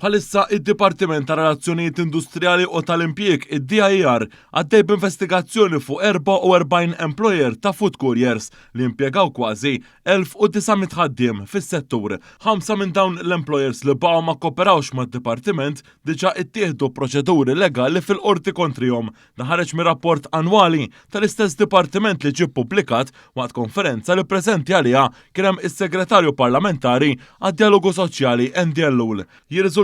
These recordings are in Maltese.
Bħalissa id-Dipartiment ta' Relazzjonijiet Industrijali u tal-Impjieg id-DIR għaddej b'investigazzjoni fuq 44 employer ta' food couriers li impjegaw kważi 1900 ħaddiem fis-settur. 5 minn dawn l-employers li baqgħu ma kooperawx mad-Dipartiment diġà ittieħdu proċeduri legali fil-qorti kontrihom. Ħareġ mir-rapport annwali tal-istess Dipartiment li ġie ppubblikat waqt konferenza li preżenti għaliha kien hemm is-Segretarju Parlamentari għad-Dialogu Soċjali Andy Ellul.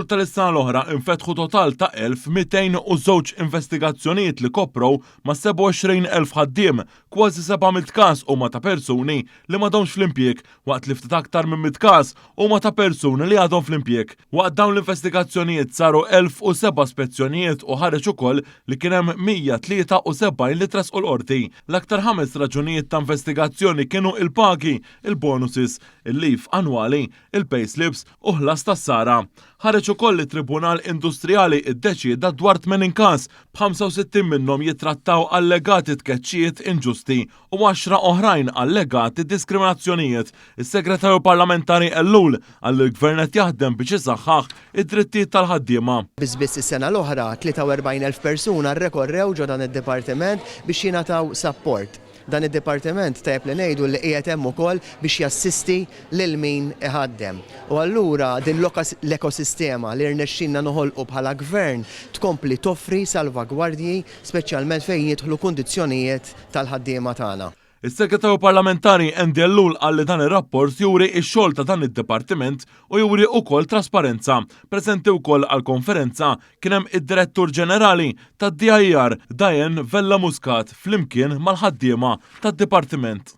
Tal-is-sena l-oħra infetħu total ta' 1202 investigazzjonijiet li koprow ma' 27,000 ħaddiem, kważi 700 każ huma ta' persuni li m'għadhomx fl-impjieg, waqt li ftit aktar minn 100 każ huma ta' persuni li għadhom fl-impjieg. Waqt dawn l-investigazzjonijiet saru 1007 spezzjonijiet u ħareġ ukoll li kien hemm 173 li tresqu l-qorti. L-aktar 5 raġunijiet ta' investigazzjoni kienu il-pagi, il-bonuses, il-leave annwali, il-payslips u ħlas tas-sara. Ħareġ ukoll li Tribunal Industrijali iddeċieda dwar 80 każ, b'65 minnhom jitrattaw allegati tkeċċijiet inġusti u 10 oħrajn allegati diskriminazzjonijiet. Is-Segretarju Parlamentari Ellul għall l-Gvern qed jaħdem biex isaħħaħ id-drittijiet tal-ħaddiema. Biss is-sena l-oħra 43,000 persuna rrekorrew ġo dan id-dipartiment biex jingħataw support. Dan id-dipartiment tajjeb li ngħidu li qiegħed hemm ukoll biex jassisti lil min iħaddem. U allura din l-ekosistema li rnexxinna noħolqu bħala gvern tkompli toffri salvagwardji speċjalment fejn jidħlu kundizzjonijiet tal-ħaddiema tagħna. Is-Segretarju Parlamentari Andy Ellul qal li dan ir-rapport juri x-xogħol ta' dan id-dipartiment u juri wkoll trasparenza. Preżenti wkoll għall-konferenza kien hemm id-Direttur Ġenerali tad-DIR Diane Vella Muscat flimkien mal-ħaddiema tad-dipartiment.